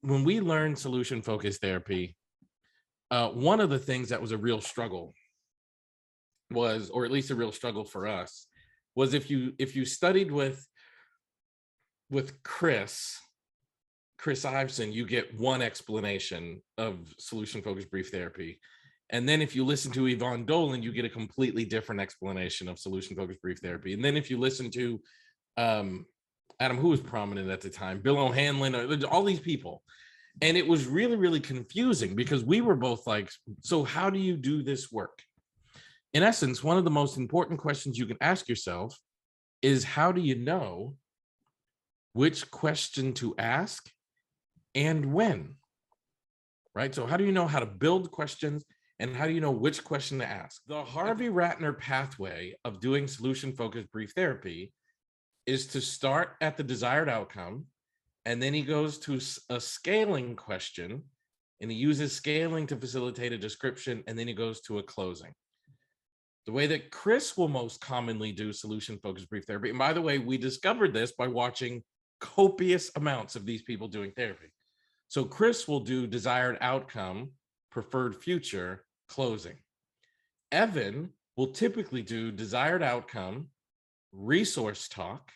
when we learned solution focused therapy, one of the things that was a real struggle was, or at least a real struggle for us, was if you studied with Chris Iveson, you get one explanation of solution focused brief therapy. And then if you listen to Yvonne Dolan, you get a completely different explanation of solution focused brief therapy. And then if you listen to Adam, who was prominent at the time, Bill O'Hanlon, all these people. And it was really, really confusing because we were both like, so how do you do this work? In essence, one of the most important questions you can ask yourself is, how do you know which question to ask and when? Right? So how do you know how to build questions and how do you know which question to ask? The Harvey Ratner pathway of doing solution-focused brief therapy is to start at the desired outcome, and then he goes to a scaling question, and he uses scaling to facilitate a description, and then he goes to a closing. The way that Chris will most commonly do solution-focused brief therapy, and by the way, we discovered this by watching copious amounts of these people doing therapy. So Chris will do desired outcome, preferred future, closing. Evan will typically do desired outcome, resource talk,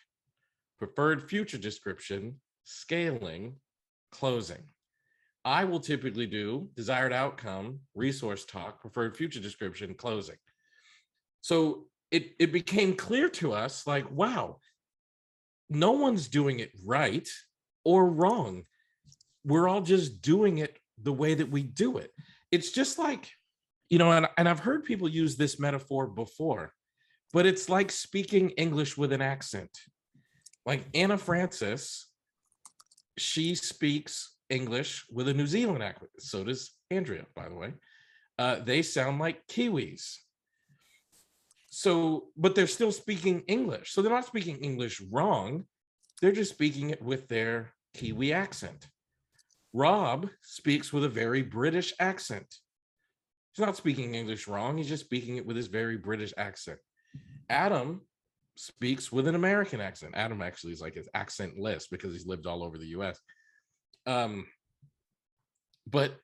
preferred future description, scaling, closing. I will typically do desired outcome, resource talk, preferred future description, closing. So it became clear to us, like, wow, no one's doing it right or wrong. We're all just doing it the way that we do it. It's just like, and I've heard people use this metaphor before, but it's like speaking English with an accent. Like Anna Francis, she speaks English with a New Zealand accent. So does Andrea, by the way. They sound like Kiwis. So, but they're still speaking English. So they're not speaking English wrong. They're just speaking it with their Kiwi accent. Rob speaks with a very British accent. He's not speaking English wrong. He's just speaking it with his very British accent. Adam speaks with an American accent. Adam actually is like his accentless because he's lived all over the US. But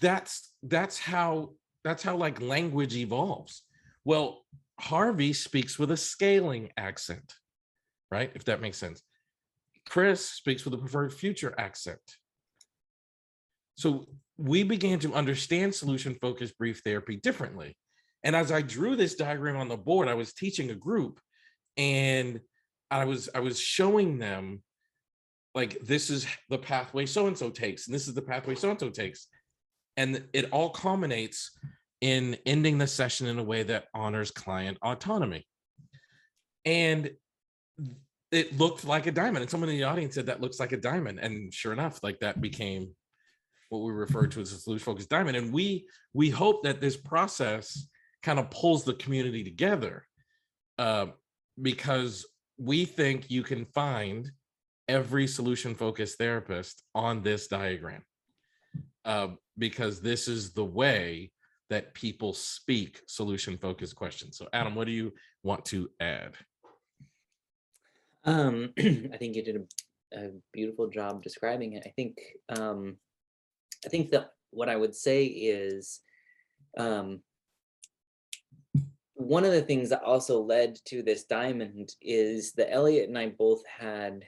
that's how like language evolves. Well, Harvey speaks with a scaling accent, right? If that makes sense. Chris speaks with a preferred future accent. So we began to understand solution-focused brief therapy differently. And as I drew this diagram on the board, I was teaching a group and I was showing them, like, this is the pathway so-and-so takes, and this is the pathway so-and-so takes. And it all culminates in ending the session in a way that honors client autonomy. And it looked like a diamond. And someone in the audience said, that looks like a diamond. And sure enough, like, that became what we refer to as a solution-focused diamond. And we hope that this process kind of pulls the community together, because we think you can find every solution-focused therapist on this diagram, because this is the way that people speak solution-focused questions. So Adam, what do you want to add? I think you did a beautiful job describing it. I think that what I would say is, one of the things that also led to this diamond is that Elliott and I both had,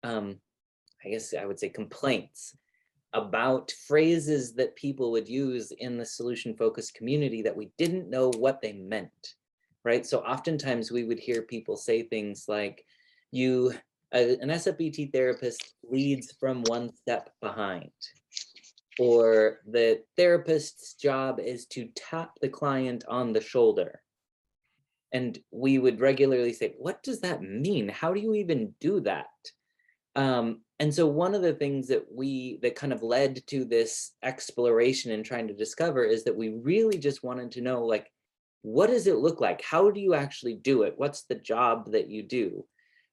I guess I would say, complaints about phrases that people would use in the solution-focused community that we didn't know what they meant, right? So oftentimes we would hear people say things like, an SFBT therapist leads from one step behind, or the therapist's job is to tap the client on the shoulder. And we would regularly say, what does that mean? How do you even do that? And so one of the things that kind of led to this exploration and trying to discover is that we really just wanted to know, like, what does it look like? How do you actually do it? What's the job that you do?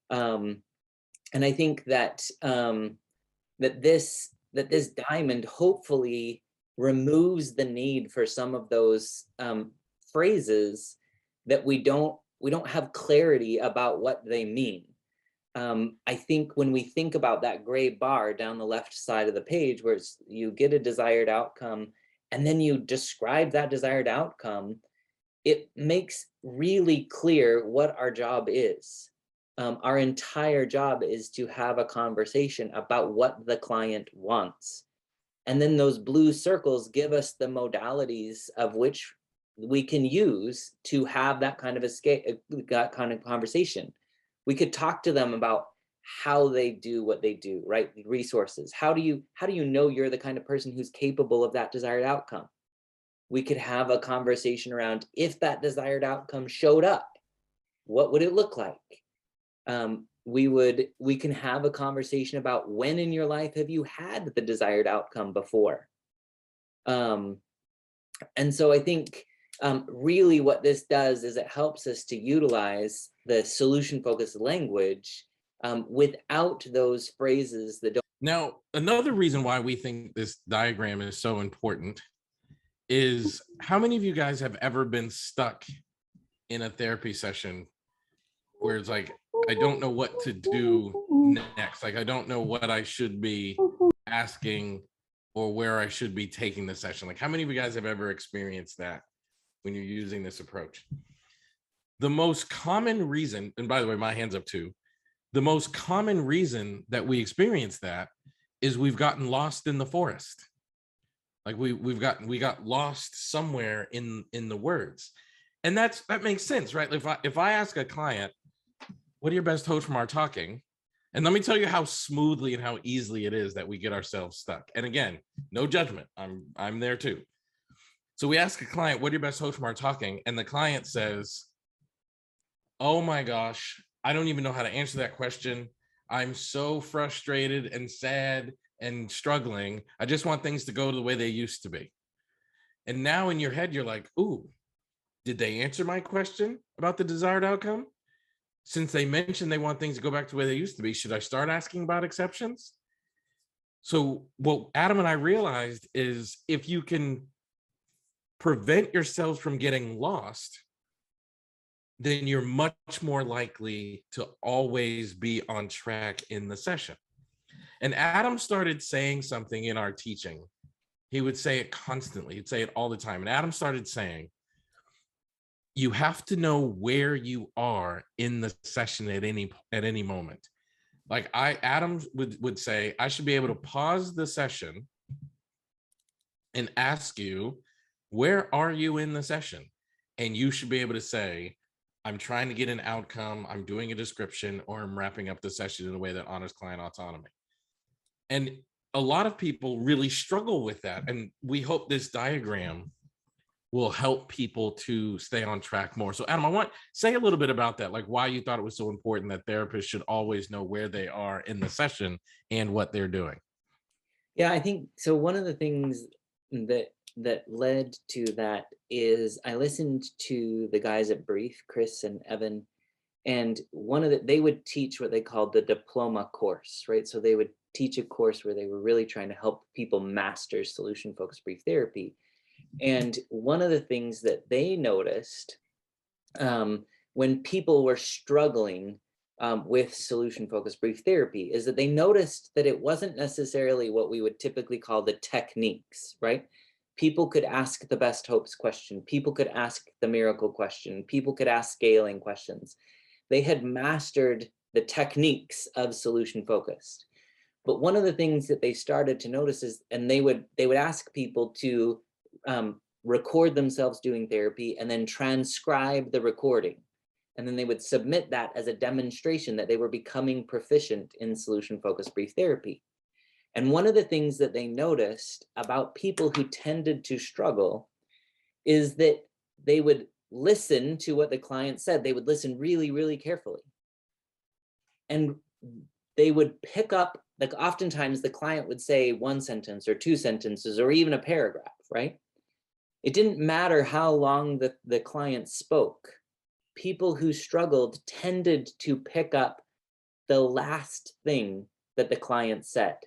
And I think that this diamond hopefully removes the need for some of those phrases that we don't have clarity about what they mean. I think when we think about that gray bar down the left side of the page, where you get a desired outcome and then you describe that desired outcome, it makes really clear what our job is. Our entire job is to have a conversation about what the client wants. And then those blue circles give us the modalities of which we can use to have that kind of that kind of conversation. We could talk to them about how they do what they do, right? Resources. How do you know you're the kind of person who's capable of that desired outcome? We could have a conversation around, if that desired outcome showed up, what would it look like? We can have a conversation about, when in your life have you had the desired outcome before? And so I think really what this does is it helps us to utilize the solution-focused language without those phrases that don't. Now, another reason why we think this diagram is so important is, how many of you guys have ever been stuck in a therapy session where it's like, I don't know what to do next. Like, I don't know what I should be asking or where I should be taking the session. Like, how many of you guys have ever experienced that when you're using this approach? The most common reason, and by the way, my hand's up too, the most common reason that we experience that is we've gotten lost in the forest. Like we got lost somewhere in the words. And that makes sense, right? If I ask a client, what are your best hopes from our talking? And let me tell you how smoothly and how easily it is that we get ourselves stuck. And again, no judgment. I'm there too. So we ask a client, what are your best hopes from our talking? And the client says, oh my gosh, I don't even know how to answer that question. I'm so frustrated and sad and struggling. I just want things to go the way they used to be. And now in your head, you're like, ooh, did they answer my question about the desired outcome? Since they mentioned they want things to go back to the way they used to be, should I start asking about exceptions? So what Adam and I realized is, if you can prevent yourselves from getting lost, then you're much more likely to always be on track in the session. And Adam started saying something in our teaching. He would say it constantly. He'd say it all the time. And Adam started saying, you have to know where you are in the session at any moment. Like Adam would say, I should be able to pause the session and ask you, where are you in the session? And you should be able to say, I'm trying to get an outcome, I'm doing a description, or I'm wrapping up the session in a way that honors client autonomy. And a lot of people really struggle with that. And we hope this diagram will help people to stay on track more. So Adam, I want say a little bit about that, like why you thought it was so important that therapists should always know where they are in the session and what they're doing. Yeah, I think so. One of the things that led to that is I listened to the guys at Brief, Chris and Evan, and they would teach what they called the diploma course, right? So they would teach a course where they were really trying to help people master solution-focused brief therapy. And one of the things that they noticed when people were struggling with solution-focused brief therapy is that they noticed that it wasn't necessarily what we would typically call the techniques, right? People could ask the best hopes question. People could ask the miracle question. People could ask scaling questions. They had mastered the techniques of solution-focused. But one of the things that they started to notice is, and they would ask people to record themselves doing therapy and then transcribe the recording. And then they would submit that as a demonstration that they were becoming proficient in solution-focused brief therapy. And one of the things that they noticed about people who tended to struggle is that they would listen to what the client said. They would listen really, really carefully. And they would pick up, like oftentimes the client would say one sentence or two sentences or even a paragraph, right? It didn't matter how long the client spoke. People who struggled tended to pick up the last thing that the client said.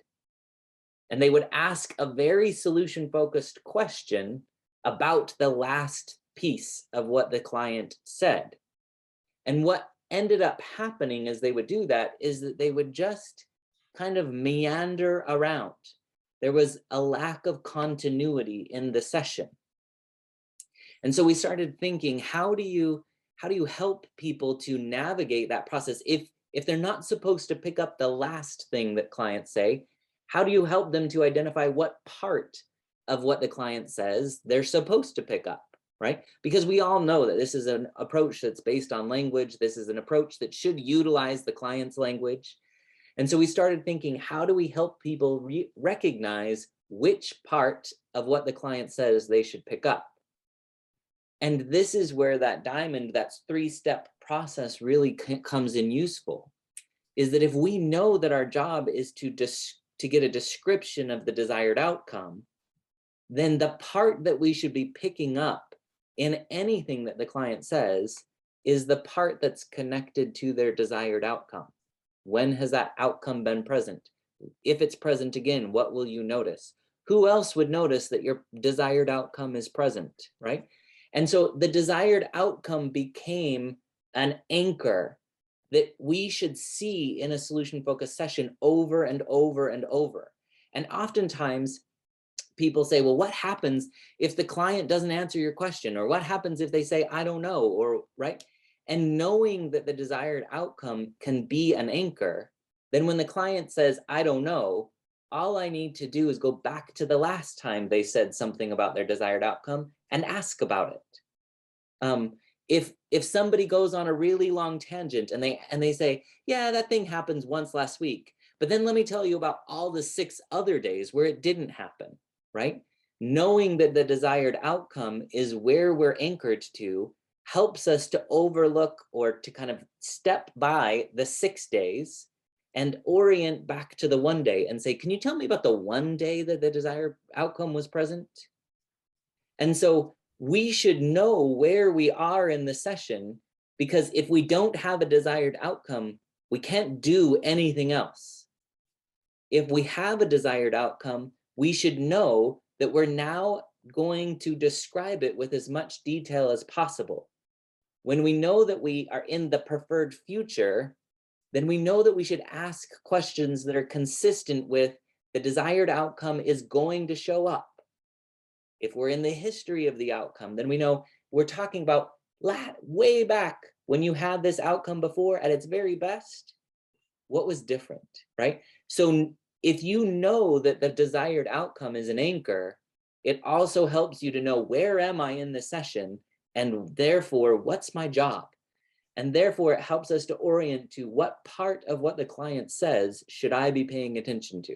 And they would ask a very solution-focused question about the last piece of what the client said. And ended up happening as they would do that is that they would just kind of meander around. There was a lack of continuity in the session. And so we started thinking, how do you help people to navigate that process? If they're not supposed to pick up the last thing that clients say, how do you help them to identify what part of what the client says they're supposed to pick up, right? Because we all know that this is an approach that's based on language. This is an approach that should utilize the client's language. And so we started thinking, how do we help people recognize which part of what the client says they should pick up? And this is where that diamond, that 3-step process really comes in useful, is that if we know that our job is to get a description of the desired outcome, then the part that we should be picking up in anything that the client says is the part that's connected to their desired outcome. When has that outcome been present? If it's present again, what will you notice? Who else would notice that your desired outcome is present, right? And so the desired outcome became an anchor that we should see in a solution-focused session over and over and over. And oftentimes people say, well, what happens if the client doesn't answer your question? Or what happens if they say, I don't know, or right? And knowing that the desired outcome can be an anchor, then when the client says, I don't know, all I need to do is go back to the last time they said something about their desired outcome and ask about it. If somebody goes on a really long tangent and they say, yeah, that thing happens once last week, but then let me tell you about all the 6 other days where it didn't happen, right? Knowing that the desired outcome is where we're anchored to helps us to overlook or to kind of step by the 6 days and orient back to the 1 day and say, can you tell me about the 1 day that the desired outcome was present? And so we should know where we are in the session, because if we don't have a desired outcome, we can't do anything else. If we have a desired outcome, we should know that we're now going to describe it with as much detail as possible. When we know that we are in the preferred future, then we know that we should ask questions that are consistent with the desired outcome is going to show up. If we're in the history of the outcome, then we know we're talking about way back when you had this outcome before at its very best, what was different, right? So if you know that the desired outcome is an anchor, it also helps you to know, where am I in the session? And therefore, what's my job? And therefore, it helps us to orient to what part of what the client says should I be paying attention to.